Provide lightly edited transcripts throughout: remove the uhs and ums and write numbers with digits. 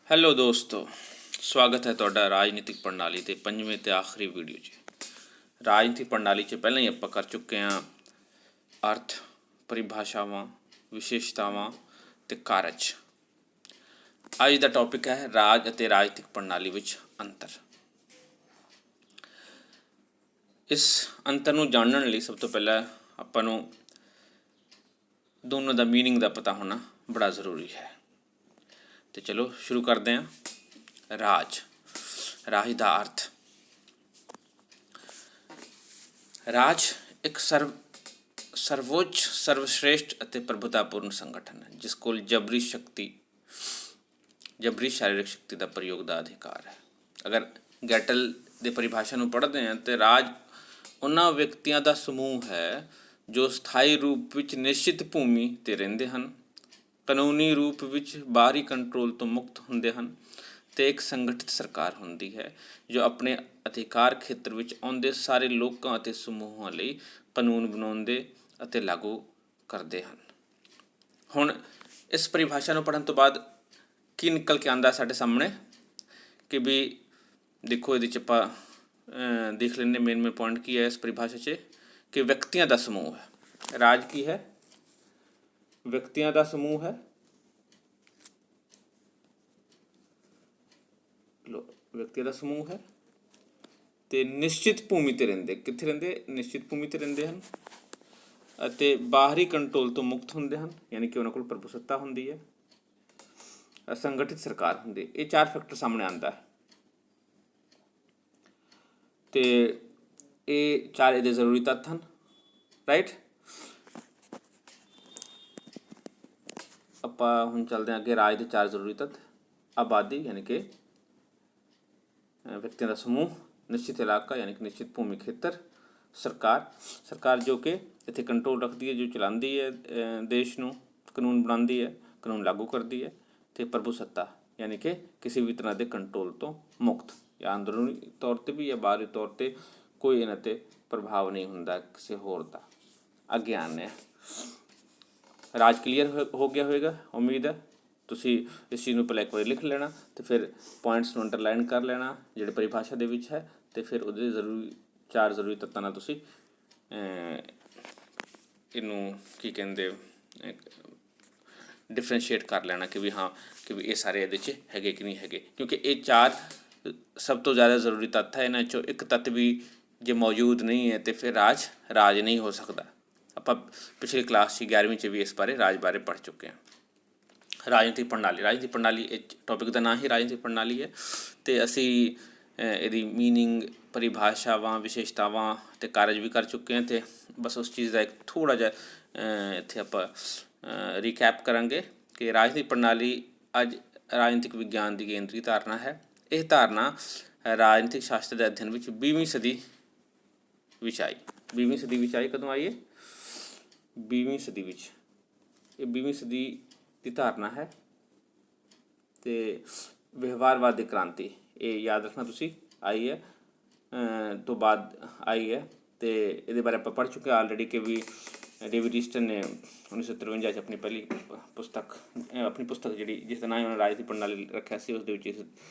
Hello ਦੋਸਤੋ, ਸਵਾਗਤ ਹੈ ਤੁਹਾਡਾ ਰਾਜਨੀਤਿਕ ਪ੍ਰਣਾਲੀ ਦੇ ਪੰਜਵੇਂ ਅਤੇ ਆਖਰੀ ਵੀਡੀਓ 'ਚ। ਰਾਜਨੀਤਿਕ ਪ੍ਰਣਾਲੀ 'ਚ ਪਹਿਲਾਂ ਹੀ ਆਪਾਂ ਕਰ ਚੁੱਕੇ ਹਾਂ ਅਰਥ, ਪਰਿਭਾਸ਼ਾਵਾਂ, ਵਿਸ਼ੇਸ਼ਤਾਵਾਂ ਅਤੇ ਕਾਰਜ। ਅੱਜ ਦਾ ਟੌਪਿਕ ਹੈ ਰਾਜ ਅਤੇ ਰਾਜਨੀਤਿਕ ਪ੍ਰਣਾਲੀ ਵਿੱਚ ਅੰਤਰ। ਇਸ ਅੰਤਰ ਨੂੰ ਜਾਣਨ ਲਈ ਸਭ ਤੋਂ ਪਹਿਲਾਂ ਆਪਾਂ ਨੂੰ ਦੋਨੋਂ ਦਾ ਮੀਨਿੰਗ ਦਾ ਪਤਾ ਹੋਣਾ ਬੜਾ ਜ਼ਰੂਰੀ ਹੈ। ਤੇ ਚਲੋ ਸ਼ੁਰੂ ਕਰਦੇ ਹਾਂ। ਰਾਜ ਦਾ ਅਰਥ। ਰਾਜ ਇੱਕ ਸਰਵੋੱਚ, ਸਰਵਸ਼੍ਰੇਸ਼ਠ ਅਤੇ ਪ੍ਰਭੁਤਾਪੂਰਨ ਸੰਗਠਨ ਹੈ ਜਿਸ ਕੋਲ ਜਬਰੀ ਸਰੀਰਕ ਸ਼ਕਤੀ ਦਾ ਪ੍ਰਯੋਗ ਦਾ ਅਧਿਕਾਰ ਹੈ। ਅਗਰ ਗੈਟਲ ਦੇ ਪਰਿਭਾਸ਼ਾ ਨੂੰ ਪੜ੍ਹਦੇ ਹਾਂ ਤਾਂ ਰਾਜ ਉਹਨਾਂ ਵਿਅਕਤੀਆਂ ਦਾ ਸਮੂਹ ਹੈ ਜੋ ਸਥਾਈ ਰੂਪ ਵਿੱਚ ਨਿਸ਼ਚਿਤ ਭੂਮੀ 'ਤੇ ਰਹਿੰਦੇ ਹਨ, ਕਾਨੂੰਨੀ ਰੂਪ ਵਿੱਚ ਬਾਹਰੀ ਕੰਟਰੋਲ ਤੋਂ ਮੁਕਤ ਹੁੰਦੇ ਹਨ ਅਤੇ ਇੱਕ ਸੰਗਠਿਤ ਸਰਕਾਰ ਹੁੰਦੀ ਹੈ ਜੋ ਆਪਣੇ ਅਧਿਕਾਰ ਖੇਤਰ ਵਿੱਚ ਆਉਂਦੇ ਸਾਰੇ ਲੋਕਾਂ ਅਤੇ ਸਮੂਹਾਂ ਲਈ ਕਾਨੂੰਨ ਬਣਾਉਂਦੇ ਅਤੇ ਲਾਗੂ ਕਰਦੇ ਹਨ। ਹੁਣ ਇਸ ਪਰਿਭਾਸ਼ਾ ਨੂੰ ਪੜ੍ਹਨ ਤੋਂ ਬਾਅਦ ਕੀ ਨਿਕਲ ਕੇ ਆਉਂਦਾ ਸਾਡੇ ਸਾਹਮਣੇ ਕਿ ਵੀ ਦੇਖੋ, ਇਹਦੇ 'ਚ ਆਪਾਂ ਦੇਖ ਲੈਂਦੇ ਮੇਨ ਪੁਆਇੰਟ ਕੀ ਹੈ ਇਸ ਪਰਿਭਾਸ਼ਾ 'ਚ ਕਿ ਵਿਅਕਤੀਆਂ ਦਾ ਸਮੂਹ ਹੈ। ਰਾਜ ਕੀ ਹੈ? ਵਿਅਕਤੀਆਂ ਦਾ ਸਮੂਹ ਹੈ। ਵਿਅਕਤੀਆਂ ਦਾ ਸਮੂਹ ਹੈ ਤੇ ਨਿਸ਼ਚਿਤ ਭੂਮੀ 'ਤੇ ਰਹਿੰਦੇ। ਕਿੱਥੇ ਰਹਿੰਦੇ? ਨਿਸ਼ਚਿਤ ਭੂਮੀ 'ਤੇ ਰਹਿੰਦੇ ਹਨ ਅਤੇ ਬਾਹਰੀ ਕੰਟਰੋਲ ਤੋਂ ਮੁਕਤ ਹੁੰਦੇ ਹਨ, ਯਾਨੀ ਕਿ ਉਹਨਾਂ ਕੋਲ ਪ੍ਰਭੂਸੱਤਾ ਹੁੰਦੀ ਹੈ, ਸੰਗਠਿਤ ਸਰਕਾਰ ਹੁੰਦੀ ਹੈ। ਇਹ ਚਾਰ ਫੈਕਟਰ ਸਾਹਮਣੇ ਆਉਂਦਾ ਹੈ ਤੇ ਇਹ ਚਾਰ ਇਹਦੇ ਜ਼ਰੂਰੀ ਤੱਤ ਹਨ। ਰਾਈਟ। ਆਪਾਂ ਹੁਣ ਚੱਲਦੇ ਹਾਂ ਅੱਗੇ। ਰਾਜ ਦੇ ਚਾਰ ਜ਼ਰੂਰੀ ਤੱਤ। ਆਬਾਦੀ ਯਾਨੀ ਕਿ ਵਿਅਕਤੀਆਂ ਦਾ ਸਮੂਹ, ਨਿਸ਼ਚਿਤ ਇਲਾਕਾ ਯਾਨੀ ਕਿ ਨਿਸ਼ਚਿਤ ਭੂਮੀ ਖੇਤਰ, ਸਰਕਾਰ ਜੋ ਕਿ ਇੱਥੇ ਕੰਟਰੋਲ ਰੱਖਦੀ ਹੈ, ਜੋ ਚਲਾਉਂਦੀ ਹੈ ਦੇਸ਼ ਨੂੰ, ਕਾਨੂੰਨ ਬਣਾਉਂਦੀ ਹੈ, ਕਾਨੂੰਨ ਲਾਗੂ ਕਰਦੀ ਹੈ, ਅਤੇ ਪ੍ਰਭੂਸੱਤਾ ਯਾਨੀ ਕਿ ਕਿਸੇ ਵੀ ਤਰ੍ਹਾਂ ਦੇ ਕੰਟਰੋਲ ਤੋਂ ਮੁਕਤ, ਜਾਂ ਅੰਦਰੂਨੀ ਤੌਰ 'ਤੇ ਵੀ ਜਾਂ ਬਾਹਰੀ ਤੌਰ 'ਤੇ ਕੋਈ ਇਹਨਾਂ 'ਤੇ ਪ੍ਰਭਾਵ ਨਹੀਂ ਹੁੰਦਾ ਕਿਸੇ ਹੋਰ ਦਾ। ਅੱਗੇ ਆਉਂਦੇ ਹਾਂ। ਰਾਜ ਕਲੀਅਰ ਹੋ ਗਿਆ ਹੋਵੇਗਾ, ਉਮੀਦ ਹੈ। ਤੁਸੀਂ ਇਸ ਚੀਜ਼ ਨੂੰ ਪਹਿਲਾਂ ਇੱਕ ਵਾਰੀ ਲਿਖ ਲੈਣਾ ਅਤੇ ਫਿਰ ਪੁਆਇੰਟਸ ਨੂੰ ਅੰਡਰਲਾਈਨ ਕਰ ਲੈਣਾ ਜਿਹੜੇ ਪਰਿਭਾਸ਼ਾ ਦੇ ਵਿੱਚ ਹੈ, ਅਤੇ ਫਿਰ ਉਹਦੇ ਚਾਰ ਜ਼ਰੂਰੀ ਤੱਤਾਂ ਨਾਲ ਤੁਸੀਂ ਇਹਨੂੰ ਕੀ ਕਹਿੰਦੇ ਡਿਫਰੈਂਸ਼ੀਏਟ ਕਰ ਲੈਣਾ ਕਿ ਵੀ ਹਾਂ ਕਿ ਵੀ ਇਹ ਸਾਰੇ ਇਹਦੇ 'ਚ ਹੈਗੇ ਕਿ ਨਹੀਂ ਹੈਗੇ, ਕਿਉਂਕਿ ਇਹ ਚਾਰ ਸਭ ਤੋਂ ਜ਼ਿਆਦਾ ਜ਼ਰੂਰੀ ਤੱਤ ਹੈ। ਇਹਨਾਂ 'ਚੋਂ ਇੱਕ ਤੱਤ ਵੀ ਜੇ ਮੌਜੂਦ ਨਹੀਂ ਹੈ ਤਾਂ ਫਿਰ ਰਾਜ ਨਹੀਂ ਹੋ ਸਕਦਾ। ਆਪਾਂ ਪਿਛਲੀ ਕਲਾਸ 'ਚ 11ਵੀਂ 'ਚ ਵੀ ਇਸ ਬਾਰੇ ਰਾਜ ਬਾਰੇ ਪੜ੍ਹ ਚੁੱਕੇ ਹਾਂ। ਰਾਜਨੀਤਿਕ ਪ੍ਰਣਾਲੀ ਇਹ ਟੌਪਿਕ ਦਾ ਨਾਂ ਹੀ ਰਾਜਨੀਤਿਕ ਪ੍ਰਣਾਲੀ ਹੈ ਅਤੇ ਅਸੀਂ ਇਹਦੀ ਮੀਨਿੰਗ, ਪਰਿਭਾਸ਼ਾਵਾਂ, ਵਿਸ਼ੇਸ਼ਤਾਵਾਂ ਅਤੇ ਕਾਰਜ ਵੀ ਕਰ ਚੁੱਕੇ ਹਾਂ ਅਤੇ ਬਸ ਉਸ ਚੀਜ਼ ਦਾ ਇੱਕ ਥੋੜ੍ਹਾ ਜਿਹਾ ਇੱਥੇ ਆਪਾਂ ਰੀਕੈਪ ਕਰਾਂਗੇ ਕਿ ਰਾਜਨੀਤਿਕ ਪ੍ਰਣਾਲੀ ਅੱਜ ਰਾਜਨੀਤਿਕ ਵਿਗਿਆਨ ਦੀ ਕੇਂਦਰੀ ਧਾਰਨਾ ਹੈ। ਇਹ ਧਾਰਨਾ ਰਾਜਨੀਤਿਕ ਸ਼ਾਸਤਰ ਦੇ ਅਧਿਐਨ ਵਿੱਚ 20ਵੀਂ ਸਦੀ ਵਿੱਚ ਆਈ। 20ਵੀਂ ਸਦੀ ਵਿੱਚ ਆਈ। ਕਦੋਂ ਆਈ ਹੈ? 20ਵੀਂ ਸਦੀ ਵਿੱਚ। ਇਹ 20ਵੀਂ ਸਦੀ ਦੀ ਧਾਰਨਾ ਹੈ ਅਤੇ ਵਿਵਹਾਰਵਾਦ ਦੀ ਕ੍ਰਾਂਤੀ, ਇਹ ਯਾਦ ਰੱਖਣਾ ਤੁਸੀਂ, ਆਈ ਹੈ ਤੋਂ ਬਾਅਦ ਆਈ ਹੈ ਅਤੇ ਇਹਦੇ ਬਾਰੇ ਆਪਾਂ ਪੜ੍ਹ ਚੁੱਕੇ ਆਲਰੇਡੀ ਕਿ ਵੀ ਡੇਵਿਡ ਈਸਟਨ ਨੇ 1953 'ਚ ਆਪਣੀ ਪੁਸਤਕ ਜਿਹੜੀ ਜਿਸ ਦਾ ਨਾਮ ਉਹਨਾਂ ਰਾਜਨੀਤਿਕ ਪ੍ਰਣਾਲੀ ਰੱਖਿਆ ਸੀ, ਉਸ ਦੇ ਵਿੱਚ ਇਸ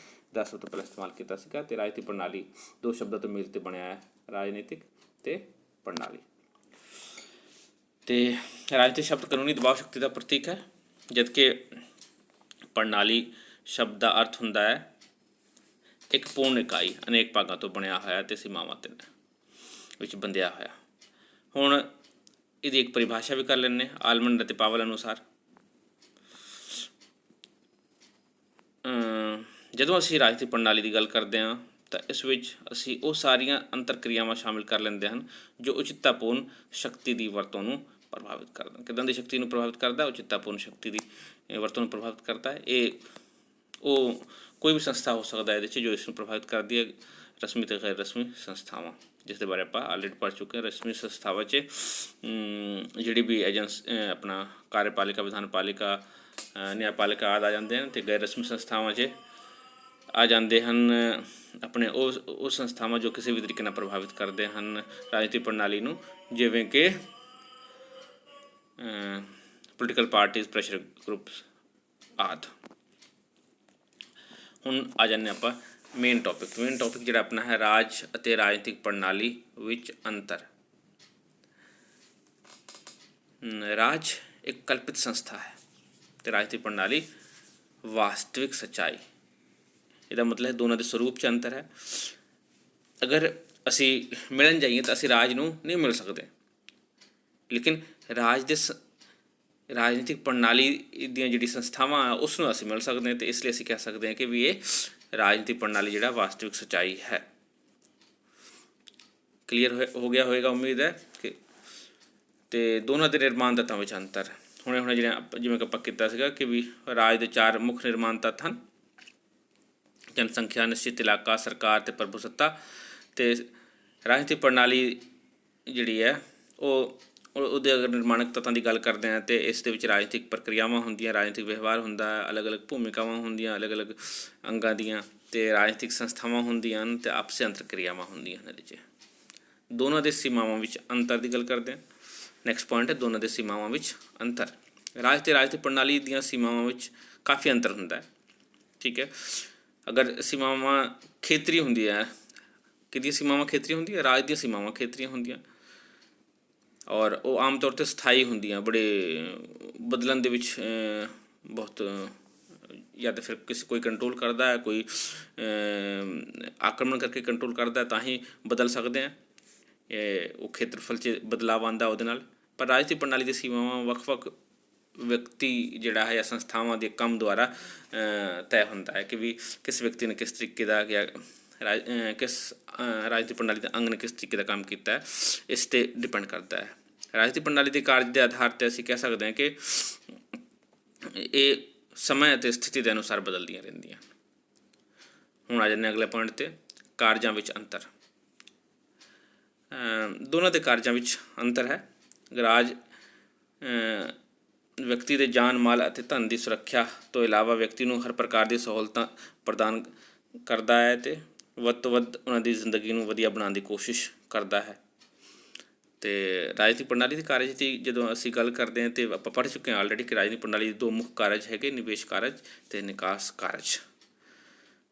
ਦਾ ਸਭ ਤੋਂ ਪਹਿਲਾਂ ਇਸਤੇਮਾਲ ਕੀਤਾ ਸੀਗਾ। ਅਤੇ ਰਾਜਨੀਤਿਕ ਪ੍ਰਣਾਲੀ ਦੋ ਸ਼ਬਦਾਂ ਤੋਂ ਮੇਲ 'ਤੇ ਬਣਿਆ ਹੈ, ਰਾਜਨੀਤਿਕ ਅਤੇ ਪ੍ਰਣਾਲੀ। ਅਤੇ ਰਾਜਨੀਤਿਕ ਸ਼ਬਦ ਕਾਨੂੰਨੀ ਦਬਾਅ ਸ਼ਕਤੀ ਦਾ ਪ੍ਰਤੀਕ ਹੈ, ਜਦਕਿ ਪ੍ਰਣਾਲੀ ਸ਼ਬਦ ਦਾ ਅਰਥ ਹੁੰਦਾ ਹੈ ਇੱਕ ਪੂਰਨ ਇਕਾਈ, ਅਨੇਕ ਭਾਗਾਂ ਤੋਂ ਬਣਿਆ ਹੋਇਆ ਅਤੇ ਸੀਮਾਵਾਂ ਤੇ ਵਿੱਚ ਬੰਦਿਆ ਹੋਇਆ। ਹੁਣ ਇਹਦੀ ਇੱਕ ਪਰਿਭਾਸ਼ਾ ਵੀ ਕਰ ਲੈਂਦੇ ਹਾਂ ਆਲਮੰਡ ਅਤੇ ਪਾਵਲ ਅਨੁਸਾਰ। ਜਦੋਂ ਅਸੀਂ ਰਾਜਨੀਤਿਕ ਪ੍ਰਣਾਲੀ ਦੀ ਗੱਲ ਕਰਦੇ ਹਾਂ ਤਾਂ ਇਸ ਵਿੱਚ ਅਸੀਂ ਉਹ ਸਾਰੀਆਂ ਅੰਤਰਕਿਰਿਆਵਾਂ ਸ਼ਾਮਿਲ ਕਰ ਲੈਂਦੇ ਹਨ ਜੋ ਉਚਿੱਤਾਪੂਰਨ ਸ਼ਕਤੀ ਦੀ ਵਰਤੋਂ ਨੂੰ ਪ੍ਰਭਾਵਿਤ ਕਰਦਾ। ਕਿੱਦਾਂ ਦੀ ਸ਼ਕਤੀ ਨੂੰ ਪ੍ਰਭਾਵਿਤ ਕਰਦਾ? ਉਚਿੱਤਾਪੂਰਨ ਸ਼ਕਤੀ ਦੀ ਵਰਤੋਂ ਨੂੰ ਪ੍ਰਭਾਵਿਤ ਕਰਦਾ ਹੈ। ਇਹ ਉਹ ਕੋਈ ਵੀ ਸੰਸਥਾ ਹੋ ਸਕਦਾ ਇਹਦੇ 'ਚ ਜੋ ਇਸ ਨੂੰ ਪ੍ਰਭਾਵਿਤ ਕਰਦੀ ਹੈ। ਰਸਮੀ ਅਤੇ ਗੈਰ ਰਸਮੀ ਸੰਸਥਾਵਾਂ, ਜਿਸ ਦੇ ਬਾਰੇ ਆਪਾਂ ਆਲਰੇਡੀ ਪੜ੍ਹ ਚੁੱਕੇ ਹਾਂ। ਰਸਮੀ ਸੰਸਥਾਵਾਂ 'ਚ ਜਿਹੜੀ ਵੀ ਆਪਣਾ ਕਾਰਜਪਾਲਿਕਾ, ਵਿਧਾਨਪਾਲਿਕਾ, ਨਿਆਂਪਾਲਿਕਾ ਆਦਿ ਆ ਜਾਂਦੇ ਹਨ, ਅਤੇ ਗੈਰ ਰਸਮੀ ਸੰਸਥਾਵਾਂ 'ਚ ਆ ਜਾਂਦੇ ਹਨ ਆਪਣੇ ਉਹ ਸੰਸਥਾਵਾਂ ਜੋ ਕਿਸੇ ਵੀ ਤਰੀਕੇ ਨਾਲ ਪ੍ਰਭਾਵਿਤ ਕਰਦੇ ਹਨ ਰਾਜਨੀਤਿਕ ਪ੍ਰਣਾਲੀ ਨੂੰ, ਜਿਵੇਂ ਕਿ ਪੋਲੀਟੀਕਲ ਪਾਰਟੀਜ਼, ਪ੍ਰੈਸ਼ਰ ਗਰੁੱਪਸ ਆਦਿ। ਹੁਣ ਆ ਜਾਂਦੇ ਆਪਾਂ ਮੇਨ ਟੌਪਿਕ ਜਿਹੜਾ ਆਪਣਾ ਹੈ ਰਾਜ ਅਤੇ ਰਾਜਨੀਤਿਕ ਪ੍ਰਣਾਲੀ ਵਿੱਚ ਅੰਤਰ। ਰਾਜ ਇੱਕ ਕਲਪਿਤ ਸੰਸਥਾ ਹੈ ਤੇ ਰਾਜਨੀਤਿਕ ਪ੍ਰਣਾਲੀ ਵਾਸਤਵਿਕ ਸੱਚਾਈ। ਇਹਦਾ ਮਤਲਬ ਦੋਨਾਂ ਦੇ ਸਰੂਪ 'ਚ ਅੰਤਰ ਹੈ। ਅਗਰ ਅਸੀਂ ਮਿਲਣ ਜਾਈਏ ਤਾਂ ਅਸੀਂ ਰਾਜ ਨੂੰ ਨਹੀਂ ਮਿਲ ਸਕਦੇ, ਲੇਕਿਨ ਰਾਜਨੀਤਿਕ ਪ੍ਰਣਾਲੀ ਦੀਆਂ ਜਿਹੜੀ ਸੰਸਥਾਵਾਂ ਆ ਉਸ ਨੂੰ ਅਸੀਂ ਮਿਲ ਸਕਦੇ ਹਾਂ, ਅਤੇ ਇਸ ਲਈ ਅਸੀਂ ਕਹਿ ਸਕਦੇ ਹਾਂ ਕਿ ਵੀ ਇਹ ਰਾਜਨੀਤਿਕ ਪ੍ਰਣਾਲੀ ਜਿਹੜਾ ਵਾਸਤਵਿਕ ਸੱਚਾਈ ਹੈ। ਕਲੀਅਰ ਹੋ ਗਿਆ ਹੋਵੇਗਾ ਉਮੀਦ ਹੈ ਕਿ। ਅਤੇ ਦੋਨਾਂ ਦੇ ਨਿਰਮਾਣ ਤੱਤਾਂ ਵਿੱਚ ਅੰਤਰ। ਹੁਣੇ ਜਿਵੇਂ ਕਿ ਆਪਾਂ ਕੀਤਾ ਸੀਗਾ ਕਿ ਵੀ ਰਾਜ ਦੇ 4 ਮੁੱਖ ਨਿਰਮਾਣ ਤੱਤ ਹਨ: ਜਨਸੰਖਿਆ, ਨਿਸ਼ਚਿਤ ਇਲਾਕਾ, ਸਰਕਾਰ ਅਤੇ ਪ੍ਰਭੂਸੱਤਾ। ਅਤੇ ਰਾਜਨੀਤਿਕ ਪ੍ਰਣਾਲੀ ਜਿਹੜੀ ਹੈ ਉਹਦੇ ਅਗਰ ਨਿਰਮਾਣਕ ਤੱਤਾਂ ਦੀ ਗੱਲ ਕਰਦੇ ਹਾਂ ਤਾਂ ਇਸ ਦੇ ਵਿੱਚ ਰਾਜਨੀਤਿਕ ਪ੍ਰਕਿਰਿਆਵਾਂ ਹੁੰਦੀਆਂ, ਰਾਜਨੀਤਿਕ ਵਿਵਹਾਰ ਹੁੰਦਾ, ਅਲੱਗ-ਅਲੱਗ ਭੂਮਿਕਾਵਾਂ ਹੁੰਦੀਆਂ ਅਲੱਗ-ਅਲੱਗ ਅੰਗਾਂ ਦੀਆਂ, ਅਤੇ ਰਾਜਨੀਤਿਕ ਸੰਸਥਾਵਾਂ ਹੁੰਦੀਆਂ ਹਨ ਅਤੇ ਆਪਸੀ ਅੰਤਰਕਿਰਿਆਵਾਂ ਹੁੰਦੀਆਂ ਹਨ। ਇਹਦੇ 'ਚ ਦੋਨਾਂ ਦੇ ਸੀਮਾਵਾਂ ਵਿੱਚ ਅੰਤਰ ਦੀ ਗੱਲ ਕਰਦੇ ਹਾਂ। ਨੈਕਸਟ ਪੁਆਇੰਟ ਹੈ ਦੋਨਾਂ ਦੇ ਸੀਮਾਵਾਂ ਵਿੱਚ ਅੰਤਰ। ਰਾਜ ਅਤੇ ਰਾਜਨੀਤਿਕ ਪ੍ਰਣਾਲੀ ਦੀਆਂ ਸੀਮਾਵਾਂ ਵਿੱਚ ਕਾਫੀ ਅੰਤਰ ਹੁੰਦਾ ਹੈ। ਠੀਕ ਹੈ, ਅਗਰ ਸੀਮਾਵਾਂ ਖੇਤਰੀ ਹੁੰਦੀਆਂ, ਕਿਹਦੀਆਂ ਸੀਮਾਵਾਂ ਖੇਤਰੀ ਹੁੰਦੀਆਂ? ਰਾਜ ਦੀਆਂ ਸੀਮਾਵਾਂ ਖੇਤਰੀਆਂ ਹੁੰਦੀਆਂ, ਔਰ ਉਹ ਆਮ ਤੌਰ 'ਤੇ ਸਥਾਈ ਹੁੰਦੀਆਂ, ਬੜੇ ਬਦਲਣ ਦੇ ਵਿੱਚ ਬਹੁਤ, ਜਾਂ ਤਾਂ ਫਿਰ ਕੋਈ ਕੰਟਰੋਲ ਕਰਦਾ ਹੈ, ਕੋਈ ਆਕਰਮਣ ਕਰਕੇ ਕੰਟਰੋਲ ਕਰਦਾ ਤਾਂ ਹੀ ਬਦਲ ਸਕਦੇ ਹਾਂ, ਉਹ ਖੇਤਰਫਲ 'ਚ ਬਦਲਾਵ ਆਉਂਦਾ ਉਹਦੇ ਨਾਲ। ਪਰ ਰਾਜਨੀਤਿਕ ਪ੍ਰਣਾਲੀ ਦੀਆਂ ਸੀਮਾਵਾਂ ਵੱਖ-ਵੱਖ ਵਿਅਕਤੀ ਜਿਹੜਾ ਹੈ ਜਾਂ ਸੰਸਥਾਵਾਂ ਦੇ ਕੰਮ ਦੁਆਰਾ ਤੈਅ ਹੁੰਦਾ ਹੈ ਕਿ ਵੀ ਕਿਸ ਵਿਅਕਤੀ ਨੇ ਕਿਸ ਤਰੀਕੇ ਦਾ ਕਿਸ ਰਾਜਨੀਤਿਕ ਪ੍ਰਣਾਲੀ ਦੇ ਅੰਗ ਨੇ ਕਿਸ ਤਰੀਕੇ ਦਾ ਕੰਮ ਕੀਤਾ ਹੈ, ਇਸ 'ਤੇ ਡਿਪੈਂਡ ਕਰਦਾ ਹੈ। ਰਾਜਨੀਤਿਕ ਪ੍ਰਣਾਲੀ ਦੇ ਕਾਰਜ ਦੇ ਆਧਾਰ 'ਤੇ ਅਸੀਂ ਕਹਿ ਸਕਦੇ ਹਾਂ ਕਿ ਇਹ ਸਮੇਂ ਅਤੇ ਸਥਿਤੀ ਦੇ ਅਨੁਸਾਰ ਬਦਲਦੀਆਂ ਰਹਿੰਦੀਆਂ। ਹੁਣ ਆ ਜਾਂਦੇ ਅਗਲੇ ਪੁਆਇੰਟ 'ਤੇ, ਕਾਰਜਾਂ ਵਿੱਚ ਅੰਤਰ। ਦੋਨਾਂ ਦੇ ਕਾਰਜਾਂ ਵਿੱਚ ਅੰਤਰ ਹੈ। ਰਾਜ ਵਿਅਕਤੀ ਦੇ ਜਾਨ ਮਾਲ ਅਤੇ ਧਨ ਦੀ ਸੁਰੱਖਿਆ ਤੋਂ ਇਲਾਵਾ ਵਿਅਕਤੀ ਨੂੰ ਹਰ ਪ੍ਰਕਾਰ ਦੀ ਸਹੂਲਤਾਂ ਪ੍ਰਦਾਨ ਕਰਦਾ ਹੈ ਅਤੇ ਵੱਧ ਤੋਂ ਵੱਧ ਉਹਨਾਂ ਦੀ ਜ਼ਿੰਦਗੀ ਨੂੰ ਵਧੀਆ ਬਣਾਉਣ ਦੀ ਕੋਸ਼ਿਸ਼ ਕਰਦਾ ਹੈ। ਅਤੇ ਰਾਜਨੀਤਿਕ ਪ੍ਰਣਾਲੀ ਦੇ ਕਾਰਜ ਦੀ ਜਦੋਂ ਅਸੀਂ ਗੱਲ ਕਰਦੇ ਹਾਂ ਤਾਂ ਆਪਾਂ ਪੜ੍ਹ ਚੁੱਕੇ ਹਾਂ ਆਲਰੇਡੀ ਕਿ ਰਾਜਨੀਤਿਕ ਪ੍ਰਣਾਲੀ ਦੇ 2 ਮੁੱਖ ਕਾਰਜ ਹੈਗੇ: ਨਿਵੇਸ਼ ਕਾਰਜ ਅਤੇ ਨਿਕਾਸ ਕਾਰਜ।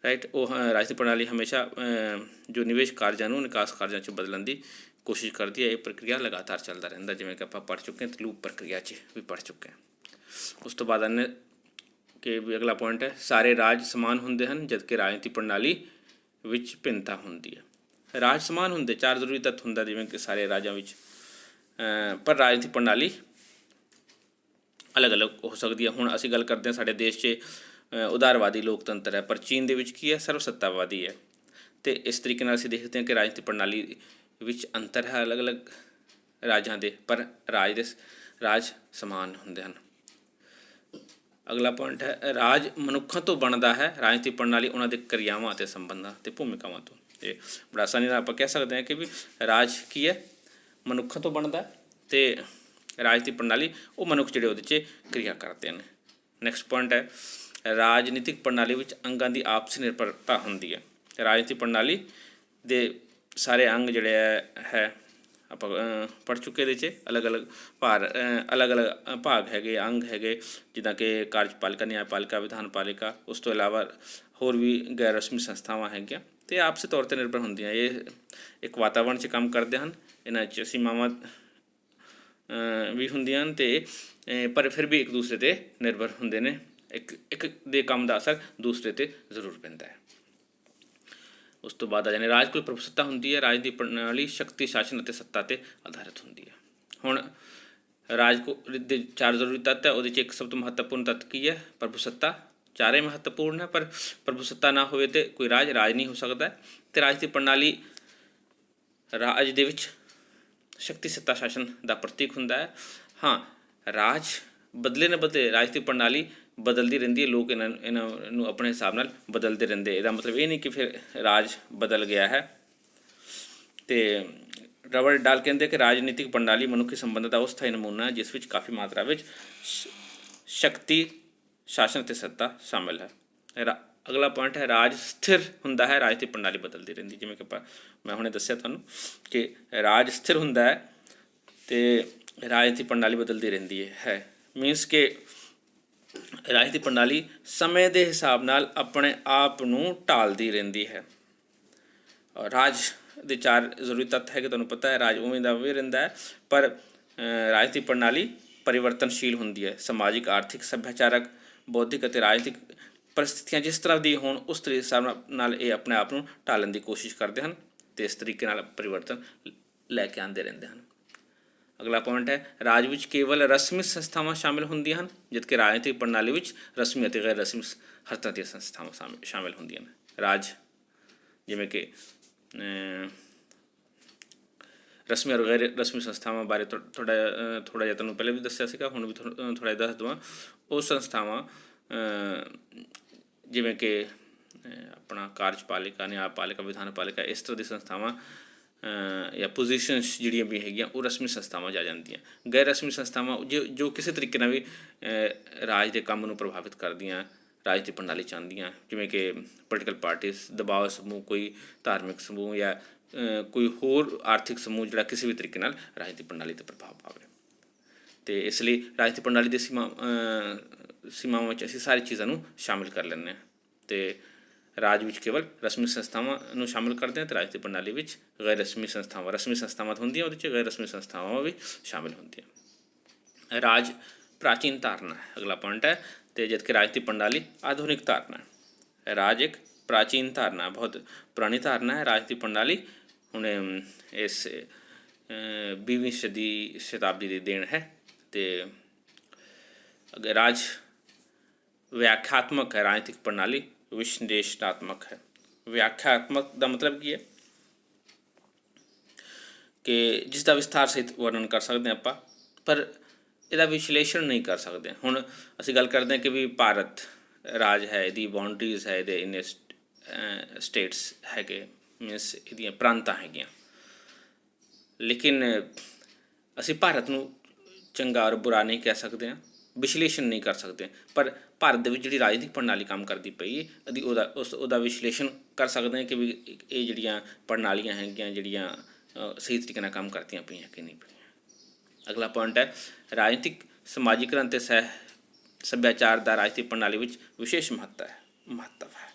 ਰਾਈਟ, ਉਹ ਰਾਜਨੀਤਿਕ ਪ੍ਰਣਾਲੀ ਹਮੇਸ਼ਾ ਜੋ ਨਿਵੇਸ਼ ਕਾਰਜਾਂ ਨੂੰ ਨਿਕਾਸ ਕਾਰਜਾਂ 'ਚ ਬਦਲਣ ਦੀ ਕੋਸ਼ਿਸ਼ ਕਰਦੀ ਹੈ। ਇਹ ਪ੍ਰਕਿਰਿਆ ਲਗਾਤਾਰ ਚੱਲਦਾ ਰਹਿੰਦਾ, ਜਿਵੇਂ ਕਿ ਆਪਾਂ ਪੜ੍ਹ ਚੁੱਕੇ ਹਾਂ, ਅਤੇ ਲੂਪ ਪ੍ਰਕਿਰਿਆ 'ਚ ਵੀ ਪੜ੍ਹ ਚੁੱਕੇ ਹਾਂ। ਉਸ ਤੋਂ ਬਾਅਦ ਆਨੇ ਕਿ ਵੀ ਅਗਲਾ ਪੁਆਇੰਟ ਹੈ, ਸਾਰੇ ਰਾਜ ਸਮਾਨ ਹੁੰਦੇ ਹਨ ਜਦਕਿ ਰਾਜਨੀਤਿਕ ਪ੍ਰਣਾਲੀ ਵਿੱਚ ਭਿੰਨਤਾ ਹੁੰਦੀ ਹੈ। ਰਾਜ ਸਮਾਨ ਹੁੰਦੇ, 4 ਜ਼ਰੂਰੀ ਤੱਤ ਹੁੰਦਾ ਜਿਵੇਂ ਕਿ ਸਾਰੇ ਰਾਜਾਂ ਵਿੱਚ, ਪਰ ਰਾਜਨੀਤਿਕ ਪ੍ਰਣਾਲੀ ਅਲੱਗ-ਅਲੱਗ ਹੋ ਸਕਦੀ ਹੈ। ਹੁਣ ਅਸੀਂ ਗੱਲ ਕਰਦੇ ਹਾਂ ਸਾਡੇ ਦੇਸ਼ 'ਚ ਉਦਾਰਵਾਦੀ ਲੋਕਤੰਤਰ ਹੈ, ਪਰ ਚੀਨ ਦੇ ਵਿੱਚ ਕੀ ਹੈ? ਸਰਵਸੱਤਾਵਾਦੀ ਹੈ। ਅਤੇ ਇਸ ਤਰੀਕੇ ਨਾਲ ਅਸੀਂ ਦੇਖਦੇ ਹਾਂ ਕਿ ਰਾਜਨੀਤਿਕ ਪ੍ਰਣਾਲੀ ਵਿੱਚ ਅੰਤਰ ਹੈ ਅਲੱਗ-ਅਲੱਗ ਰਾਜਾਂ ਦੇ, ਪਰ ਰਾਜ ਸਮਾਨ ਹੁੰਦੇ ਹਨ। ਅਗਲਾ ਪੁਆਇੰਟ ਹੈ, ਰਾਜ ਮਨੁੱਖਾਂ ਤੋਂ ਬਣਦਾ ਹੈ, ਰਾਜਨੀਤਿਕ ਪ੍ਰਣਾਲੀ ਉਹਨਾਂ ਦੇ ਕਿਰਿਆਵਾਂ ਅਤੇ ਸੰਬੰਧਾਂ ਅਤੇ ਭੂਮਿਕਾਵਾਂ ਤੋਂ। ਇਹ ਬੜਾ ਆਸਾਨੀ ਨਾਲ ਆਪਾਂ ਕਹਿ ਸਕਦੇ ਹਾਂ ਕਿ ਵੀ ਰਾਜ ਕੀ ਹੈ? ਮਨੁੱਖਾਂ ਤੋਂ ਬਣਦਾ, ਅਤੇ ਰਾਜਨੀਤਿਕ ਪ੍ਰਣਾਲੀ ਉਹ ਮਨੁੱਖ ਜਿਹੜੇ ਉਹਦੇ 'ਚ ਕਿਰਿਆ ਕਰਦੇ ਨੇ। ਨੈਕਸਟ ਪੁਆਇੰਟ ਹੈ, ਰਾਜਨੀਤਿਕ ਪ੍ਰਣਾਲੀ ਵਿੱਚ ਅੰਗਾਂ ਦੀ ਆਪਸੀ ਨਿਰਭਰਤਾ ਹੁੰਦੀ ਹੈ। ਰਾਜਨੀਤਿਕ ਪ੍ਰਣਾਲੀ ਦੇ ਸਾਰੇ ਅੰਗ ਜਿਹੜੇ ਹੈ ਆਪਾਂ ਪੜ੍ਹ ਚੁੱਕੇ, ਇਹਦੇ 'ਚ ਅਲੱਗ-ਅਲੱਗ ਭਾਗ ਹੈਗੇ, ਅੰਗ ਹੈਗੇ, ਜਿੱਦਾਂ ਕਿ ਕਾਰਜਪਾਲਿਕਾ, ਨਿਆਂਪਾਲਿਕਾ, ਵਿਧਾਨ ਪਾਲਿਕਾ। ਉਸ ਤੋਂ ਇਲਾਵਾ ਹੋਰ ਵੀ ਗੈਰ ਰਸਮੀ ਸੰਸਥਾਵਾਂ ਹੈਗੀਆਂ ਅਤੇ ਆਪਸੀ ਤੌਰ 'ਤੇ ਨਿਰਭਰ ਹੁੰਦੀਆਂ। ਇਹ ਇੱਕ ਵਾਤਾਵਰਣ 'ਚ ਕੰਮ ਕਰਦੇ ਹਨ, ਇਹਨਾਂ 'ਚ ਸੀਮਾਵਾਂ ਵੀ ਹੁੰਦੀਆਂ ਹਨ, ਅਤੇ ਪਰ ਫਿਰ ਵੀ ਇੱਕ ਦੂਸਰੇ 'ਤੇ ਨਿਰਭਰ ਹੁੰਦੇ ਨੇ। ਇੱਕ ਦੇ ਕੰਮ ਦਾ ਅਸਰ ਦੂਸਰੇ 'ਤੇ ਜ਼ਰੂਰ ਪੈਂਦਾ ਹੈ। ਉਸ ਤੋਂ ਬਾਅਦ ਆ ਜਾਂਦੇ ਰਾਜ ਕੋਲ ਪ੍ਰਭੂਸੱਤਾ ਹੁੰਦੀ ਹੈ। ਰਾਜ ਦੀ ਪ੍ਰਣਾਲੀ ਸ਼ਕਤੀ, ਸ਼ਾਸਨ ਅਤੇ ਸੱਤਾ 'ਤੇ ਆਧਾਰਿਤ ਹੁੰਦੀ ਹੈ। ਹੁਣ ਰਾਜ ਦੇ 4 ਜ਼ਰੂਰੀ ਤੱਤ ਹੈ, ਉਹਦੇ 'ਚ ਇੱਕ ਸਭ ਤੋਂ ਮਹੱਤਵਪੂਰਨ ਤੱਤ ਕੀ ਹੈ? ਪ੍ਰਭੂਸੱਤਾ। ਚਾਰੇ ਮਹੱਤਵਪੂਰਨ ਹੈ, ਪਰ ਪ੍ਰਭੂਸੱਤਾ ਨਾ ਹੋਵੇ ਤਾਂ ਕੋਈ ਰਾਜ ਨਹੀਂ ਹੋ ਸਕਦਾ। ਅਤੇ ਰਾਜ ਦੀ ਪ੍ਰਣਾਲੀ ਰਾਜ ਦੇ ਵਿੱਚ ਸ਼ਕਤੀ, ਸੱਤਾ, ਸ਼ਾਸਨ ਦਾ ਪ੍ਰਤੀਕ ਹੁੰਦਾ ਹੈ। ਹਾਂ, ਰਾਜ ਬਦਲੇ ਨਾ ਬਦਲੇ, ਰਾਜਨੀਤਿਕ ਪ੍ਰਣਾਲੀ ਬਦਲਦੀ ਰਹਿੰਦੀ ਹੈ, ਲੋਕ ਇਹਨਾਂ ਨੂੰ ਆਪਣੇ ਹਿਸਾਬ ਨਾਲ ਬਦਲਦੇ ਰਹਿੰਦੇ। ਇਹਦਾ ਮਤਲਬ ਇਹ ਨਹੀਂ ਕਿ ਫਿਰ ਰਾਜ ਬਦਲ ਗਿਆ ਹੈ। ਅਤੇ ਰਾਬਰਟ ਡਾਲ ਕਹਿੰਦੇ ਕਿ ਰਾਜਨੀਤਿਕ ਪ੍ਰਣਾਲੀ ਮਨੁੱਖੀ ਸੰਬੰਧਾਂ ਦਾ ਉਹ ਸਥਾਈ ਨਮੂਨਾ ਹੈ ਜਿਸ ਵਿੱਚ ਕਾਫੀ ਮਾਤਰਾ ਵਿੱਚ ਸ਼ਕਤੀ, ਸ਼ਾਸਨ ਅਤੇ ਸੱਤਾ ਸ਼ਾਮਿਲ ਹੈ। ਅਗਲਾ ਪੁਆਇੰਟ ਹੈ, ਰਾਜ ਸਥਿਰ ਹੁੰਦਾ ਹੈ, ਰਾਜਨੀਤਿਕ ਪ੍ਰਣਾਲੀ ਬਦਲਦੀ ਰਹਿੰਦੀ। ਜਿਵੇਂ ਕਿ ਮੈਂ ਹੁਣੇ ਦੱਸਿਆ ਤੁਹਾਨੂੰ ਕਿ ਰਾਜ ਸਥਿਰ ਹੁੰਦਾ ਹੈ ਅਤੇ ਰਾਜਨੀਤਿਕ ਪ੍ਰਣਾਲੀ ਬਦਲਦੀ ਰਹਿੰਦੀ ਹੈ। ਮੀਨਸ ਕਿ ਰਾਜਨੀਤਿਕ ਪ੍ਰਣਾਲੀ ਸਮੇਂ ਦੇ ਹਿਸਾਬ ਨਾਲ ਆਪਣੇ ਆਪ ਨੂੰ ਢਾਲਦੀ ਰਹਿੰਦੀ ਹੈ। ਰਾਜ ਦੇ 4 ਜ਼ਰੂਰੀ ਤੱਤ ਹੈ ਕਿ ਤੁਹਾਨੂੰ ਪਤਾ ਹੈ, ਰਾਜ ਉਵੇਂ ਦਾ ਉਵੇਂ ਰਹਿੰਦਾ ਹੈ, ਪਰ ਰਾਜਨੀਤਿਕ ਪ੍ਰਣਾਲੀ ਪਰਿਵਰਤਨਸ਼ੀਲ ਹੁੰਦੀ ਹੈ। ਸਮਾਜਿਕ, ਆਰਥਿਕ, ਸੱਭਿਆਚਾਰਕ, ਬੌਧਿਕ ਅਤੇ ਰਾਜਨੀਤਿਕ परिस्थितियाँ जिस तरह दी होण उस हिसाब नाल ये अपने आप नूं ढालण की कोशिश करते हैं तो इस तरीके नाल परिवर्तन लैके आते रहते हैं। अगला पॉइंट है, राज विच केवल रस्मी संस्थावां शामिल होंदियां हन, जबकि राजनीतिक प्रणाली विच रस्मी अते गैर रस्मी हर तरह दी संस्थावां शामिल होंदियां हन। राज जिवें कि रस्मी और गैर रस्मी संस्थावां बारे थोड़ा जिहा तुहानूं पहले भी दस्सिया सीगा, हुण भी थोड़ा दस देवां। ਉਹ ਸੰਸਥਾਵਾਂ ਜਿਵੇਂ ਕਿ ਆਪਣਾ ਕਾਰਜਪਾਲਿਕਾ, ਨਿਆਂਪਾਲਿਕਾ, ਵਿਧਾਨਪਾਲਿਕਾ, ਇਸ ਤਰ੍ਹਾਂ ਦੀ ਸੰਸਥਾਵਾਂ ਜਾਂ ਪੋਜੀਸ਼ਨਸ ਜਿਹੜੀਆਂ ਵੀ ਹੈਗੀਆਂ ਉਹ ਰਸਮੀ ਸੰਸਥਾਵਾਂ 'ਚ ਆ ਜਾਂਦੀਆਂ। ਗੈਰ ਰਸਮੀ ਸੰਸਥਾਵਾਂ ਜੋ ਕਿਸੇ ਤਰੀਕੇ ਨਾਲ ਵੀ ਰਾਜ ਦੇ ਕੰਮ ਨੂੰ ਪ੍ਰਭਾਵਿਤ ਕਰਦੀਆਂ, ਰਾਜਨੀਤਿਕ ਪ੍ਰਣਾਲੀ ਚਾਹੁੰਦੀਆਂ, ਜਿਵੇਂ ਕਿ ਪੋਲੀਟੀਕਲ ਪਾਰਟੀਜ਼, ਦਬਾਅ ਸਮੂਹ, ਕੋਈ ਧਾਰਮਿਕ ਸਮੂਹ ਜਾਂ ਕੋਈ ਹੋਰ ਆਰਥਿਕ ਸਮੂਹ ਜਿਹੜਾ ਕਿਸੇ ਵੀ ਤਰੀਕੇ ਨਾਲ ਰਾਜਨੀਤਿਕ ਪ੍ਰਣਾਲੀ 'ਤੇ ਪ੍ਰਭਾਵ ਪਾਵੇ। ਅਤੇ ਇਸ ਲਈ ਰਾਜਨੀਤਿਕ ਪ੍ਰਣਾਲੀ ਦੇ ਸੀਮਾਵਾਂ ਵਿੱਚ ਅਸੀਂ ਸਾਰੀ ਚੀਜ਼ਾਂ ਨੂੰ ਸ਼ਾਮਿਲ ਕਰ ਲੈਂਦੇ ਹਾਂ। ਅਤੇ ਰਾਜ ਵਿੱਚ ਕੇਵਲ ਰਸਮੀ ਸੰਸਥਾਵਾਂ ਨੂੰ ਸ਼ਾਮਿਲ ਕਰਦੇ ਹਾਂ ਅਤੇ ਰਾਜਨੀਤਿਕ ਪ੍ਰਣਾਲੀ ਵਿੱਚ ਗੈਰ ਰਸਮੀ ਸੰਸਥਾਵਾਂ, ਰਸਮੀ ਸੰਸਥਾਵਾਂ ਤਾਂ ਹੁੰਦੀਆਂ, ਉਹਦੇ 'ਚ ਗੈਰ ਰਸਮੀ ਸੰਸਥਾਵਾਂ ਵੀ ਸ਼ਾਮਿਲ ਹੁੰਦੀਆਂ। ਰਾਜ ਪ੍ਰਾਚੀਨ ਧਾਰਨਾ ਹੈ, ਅਗਲਾ ਪੁਆਇੰਟ ਹੈ। ਅਤੇ ਜਦਕਿ ਰਾਜਨੀਤਿਕ ਪ੍ਰਣਾਲੀ ਆਧੁਨਿਕ ਧਾਰਨਾ ਹੈ। ਰਾਜ ਇੱਕ ਪ੍ਰਾਚੀਨ ਧਾਰਨਾ, ਬਹੁਤ ਪੁਰਾਣੀ ਧਾਰਨਾ ਹੈ ਰਾਜਨੀਤਿਕ ਪ੍ਰਣਾਲੀ। ਹੁਣ ਇਸ 20ਵੀਂ ਸ਼ਤਾਬਦੀ ਦੀ ਦੇਣ ਹੈ। ਅਤੇ ਰਾਜ ਵਿਆਖਿਆਤਮਕ ਹੈ, ਰਾਜਨੀਤਿਕ ਪ੍ਰਣਾਲੀ ਵਿਸ਼ਲੇਸ਼ਣਾਤਮਕ ਹੈ। ਵਿਆਖਿਆਤਮਕ ਦਾ ਮਤਲਬ ਕੀ ਹੈ ਕਿ ਜਿਸ ਦਾ ਵਿਸਥਾਰ ਸਹਿਤ ਵਰਣਨ ਕਰ ਸਕਦੇ ਹਾਂ ਆਪਾਂ, ਪਰ ਇਹਦਾ ਵਿਸ਼ਲੇਸ਼ਣ ਨਹੀਂ ਕਰ ਸਕਦੇ। ਹੁਣ ਅਸੀਂ ਗੱਲ ਕਰਦੇ ਹਾਂ ਕਿ ਵੀ ਭਾਰਤ ਰਾਜ ਹੈ, ਇਹਦੀ ਬਾਉਂਡਰੀਜ਼ ਹੈ, ਇਹਦੇ ਇੰਨੇ ਸਟੇਟਸ ਹੈਗੇ, ਮੀਨਸ ਇਹਦੀਆਂ ਪ੍ਰਾਂਤਾਂ ਹੈਗੀਆਂ, ਲੇਕਿਨ ਅਸੀਂ ਭਾਰਤ ਨੂੰ ਚੰਗਾ ਔਰ ਬੁਰਾ ਨਹੀਂ ਕਹਿ ਸਕਦੇ ਹਾਂ, ਵਿਸ਼ਲੇਸ਼ਣ ਨਹੀਂ ਕਰ ਸਕਦੇ। ਪਰ ਭਾਰਤ ਦੇ ਵਿੱਚ ਜਿਹੜੀ ਰਾਜਨੀਤਿਕ ਪ੍ਰਣਾਲੀ ਕੰਮ ਕਰਦੀ ਪਈ ਹੈ ਉਹਦਾ ਵਿਸ਼ਲੇਸ਼ਣ ਕਰ ਸਕਦੇ ਹਾਂ ਕਿ ਵੀ ਇਹ ਜਿਹੜੀਆਂ ਪ੍ਰਣਾਲੀਆਂ ਹੈਗੀਆਂ ਜਿਹੜੀਆਂ ਸਹੀ ਤਰੀਕੇ ਨਾਲ ਕੰਮ ਕਰਦੀਆਂ ਪਈਆਂ ਕਿ ਨਹੀਂ ਪਈਆਂ। ਅਗਲਾ ਪੁਆਇੰਟ ਹੈ, ਰਾਜਨੀਤਿਕ ਸਮਾਜੀਕਰਨ ਅਤੇ ਸੱਭਿਆਚਾਰ ਦਾ ਰਾਜਨੀਤਿਕ ਪ੍ਰਣਾਲੀ ਵਿੱਚ ਵਿਸ਼ੇਸ਼ ਮਹੱਤਵ ਹੈ।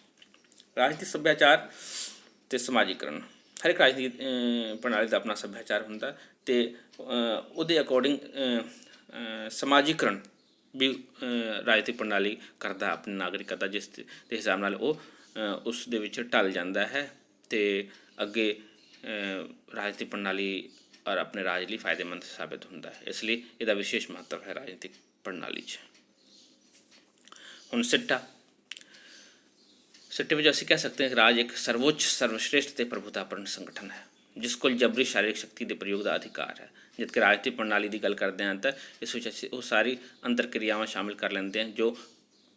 ਰਾਜਨੀਤਿਕ ਸੱਭਿਆਚਾਰ ਅਤੇ ਸਮਾਜੀਕਰਨ, ਹਰ ਇੱਕ ਰਾਜਨੀਤਿਕ ਪ੍ਰਣਾਲੀ ਦਾ ਆਪਣਾ ਸੱਭਿਆਚਾਰ ਹੁੰਦਾ ਅਤੇ ਉਹਦੇ ਅਕੋਰਡਿੰਗ ਸਮਾਜੀਕਰਨ ਵੀ ਰਾਜਨੀਤਿਕ ਪ੍ਰਣਾਲੀ ਕਰਦਾ ਆਪਣੀ ਨਾਗਰਿਕਾਂ ਦਾ, ਜਿਸ ਦੇ ਹਿਸਾਬ ਨਾਲ ਉਹ ਉਸ ਦੇ ਵਿੱਚ ਢਲ ਜਾਂਦਾ ਹੈ ਅਤੇ ਅੱਗੇ ਰਾਜਨੀਤਿਕ ਪ੍ਰਣਾਲੀ ਔਰ ਆਪਣੇ ਰਾਜ ਲਈ ਫਾਇਦੇਮੰਦ ਸਾਬਿਤ ਹੁੰਦਾ ਹੈ। ਇਸ ਲਈ ਇਹਦਾ ਵਿਸ਼ੇਸ਼ ਮਹੱਤਵ ਹੈ ਰਾਜਨੀਤਿਕ ਪ੍ਰਣਾਲੀ 'ਚ। ਹੁਣ ਸਿੱਟਾ ਵਿੱਚ ਅਸੀਂ ਕਹਿ ਸਕਦੇ ਹਾਂ ਕਿ ਰਾਜ ਇੱਕ ਸਰਵੋच्च, ਸਰਵਸ਼੍ਰੇਸ਼ਠ ਅਤੇ ਪ੍ਰਭੁਤਾਪੂਰਨ ਸੰਗਠਨ ਹੈ ਜਿਸ ਕੋਲ ਜਬਰੀ ਸਰੀਰਕ ਸ਼ਕਤੀ ਦੇ ਪ੍ਰਯੋਗ ਦਾ ਅਧਿਕਾਰ ਹੈ। ਜਦਕਿ ਰਾਜਨੀਤਿਕ ਪ੍ਰਣਾਲੀ ਦੀ ਗੱਲ ਕਰਦੇ ਹਾਂ ਤਾਂ ਇਸ ਵਿੱਚ ਅਸੀਂ ਉਹ ਸਾਰੀ ਅੰਤਰ ਕਿਰਿਆਵਾਂ ਸ਼ਾਮਿਲ ਕਰ ਲੈਂਦੇ ਹਾਂ ਜੋ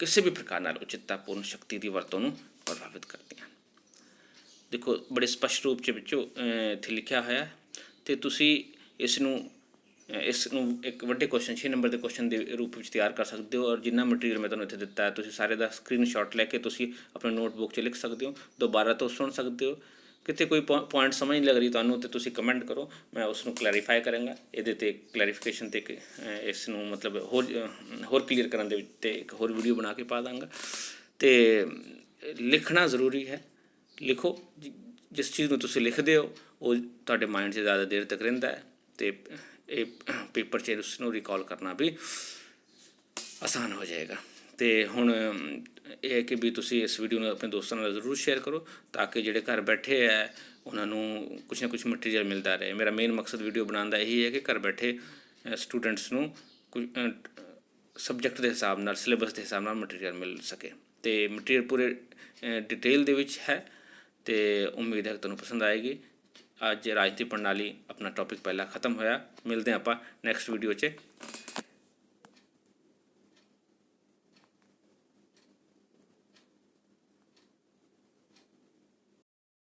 ਕਿਸੇ ਵੀ ਪ੍ਰਕਾਰ ਨਾਲ ਉਚਿਤਤਾਪੂਰਨ ਸ਼ਕਤੀ ਦੀ ਵਰਤੋਂ ਨੂੰ ਪ੍ਰਭਾਵਿਤ ਕਰਦੀਆਂ ਹਨ। ਦੇਖੋ ਬੜੇ ਸਪਸ਼ਟ ਰੂਪ 'ਚ ਵਿੱਚੋਂ ਇੱਥੇ ਲਿਖਿਆ ਹੋਇਆ, ਅਤੇ ਤੁਸੀਂ ਇਸ ਨੂੰ ਇੱਕ ਵੱਡੇ ਕੁਐਸਚਨ 6 ਨੰਬਰ ਦੇ ਕੁਐਸਚਨ ਦੇ ਰੂਪ ਵਿੱਚ ਤਿਆਰ ਕਰ ਸਕਦੇ ਹੋ। ਔਰ ਜਿੰਨਾ ਮਟੀਰੀਅਲ ਮੈਂ ਤੁਹਾਨੂੰ ਇੱਥੇ ਦਿੱਤਾ ਹੈ ਤੁਸੀਂ ਸਾਰੇ ਦਾ ਸਕਰੀਨਸ਼ਾਟ ਲੈ ਕੇ ਤੁਸੀਂ ਆਪਣੇ ਨੋਟਬੁੱਕ 'ਚ ਲਿਖ ਸਕਦੇ ਹੋ, ਦੁਬਾਰਾ ਤੋਂ ਸੁਣ ਸਕਦੇ ਹੋ। ਕਿਤੇ ਕੋਈ ਪੁਆਇੰਟ ਸਮਝ ਨਹੀਂ ਲੱਗ ਰਹੀ ਤੁਹਾਨੂੰ ਤਾਂ ਤੁਸੀਂ ਕਮੈਂਟ ਕਰੋ, ਮੈਂ ਉਸ ਨੂੰ ਕਲੈਰੀਫਾਈ ਕਰਾਂਗਾ। ਇਹਦੇ 'ਤੇ ਕਲੈਰੀਫਿਕੇਸ਼ਨ 'ਤੇ ਇਸ ਨੂੰ ਮਤਲਬ ਹੋਰ ਕਲੀਅਰ ਕਰਨ ਦੇ ਵਿੱਚ ਅਤੇ ਇੱਕ ਹੋਰ ਵੀਡੀਓ ਬਣਾ ਕੇ ਪਾ ਦਾਂਗਾ। ਅਤੇ ਲਿਖਣਾ ਜ਼ਰੂਰੀ ਹੈ, ਲਿਖੋ। ਜਿਸ ਚੀਜ਼ ਨੂੰ ਤੁਸੀਂ ਲਿਖਦੇ ਹੋ ਉਹ ਤੁਹਾਡੇ ਮਾਇੰਡ 'ਚ ਜ਼ਿਆਦਾ ਦੇਰ ਤੱਕ ਰਹਿੰਦਾ ਹੈ ਅਤੇ ਇਹ ਪੇਪਰ 'ਚ ਉਸ ਨੂੰ ਰਿਕਾਲ ਕਰਨਾ ਵੀ ਆਸਾਨ ਹੋ ਜਾਏਗਾ। ਅਤੇ ਹੁਣ ਇਹ ਹੈ ਕਿ ਵੀ ਤੁਸੀਂ ਇਸ ਵੀਡੀਓ ਨੂੰ ਆਪਣੇ ਦੋਸਤਾਂ ਨਾਲ ਜ਼ਰੂਰ ਸ਼ੇਅਰ ਕਰੋ ਤਾਂ ਕਿ ਜਿਹੜੇ ਘਰ ਬੈਠੇ ਹੈ ਉਹਨਾਂ ਨੂੰ ਕੁਛ ਨਾ ਕੁਛ ਮਟੀਰੀਅਲ ਮਿਲਦਾ ਰਹੇ। ਮੇਰਾ ਮੇਨ ਮਕਸਦ ਵੀਡੀਓ ਬਣਾਉਣ ਦਾ ਇਹੀ ਹੈ ਕਿ ਘਰ ਬੈਠੇ ਸਟੂਡੈਂਟਸ ਨੂੰ ਕੁਝ ਸਬਜੈਕਟ ਦੇ ਹਿਸਾਬ ਨਾਲ, ਸਿਲੇਬਸ ਦੇ ਹਿਸਾਬ ਨਾਲ ਮਟੀਰੀਅਲ ਮਿਲ ਸਕੇ। ਅਤੇ ਮਟੀਰੀਅਲ ਪੂਰੇ ਡਿਟੇਲ ਦੇ ਵਿੱਚ ਹੈ ਅਤੇ ਉਮੀਦ ਹੈ ਕਿ ਤੁਹਾਨੂੰ ਪਸੰਦ ਆਏਗੀ। ਅੱਜ ਰਾਜਨੀਤਿਕ ਪ੍ਰਣਾਲੀ ਆਪਣਾ ਟੌਪਿਕ ਪਹਿਲਾ ਖਤਮ ਹੋਇਆ। ਮਿਲਦੇ ਹਾਂ ਆਪਾਂ ਨੈਕਸਟ ਵੀਡੀਓ 'ਚ।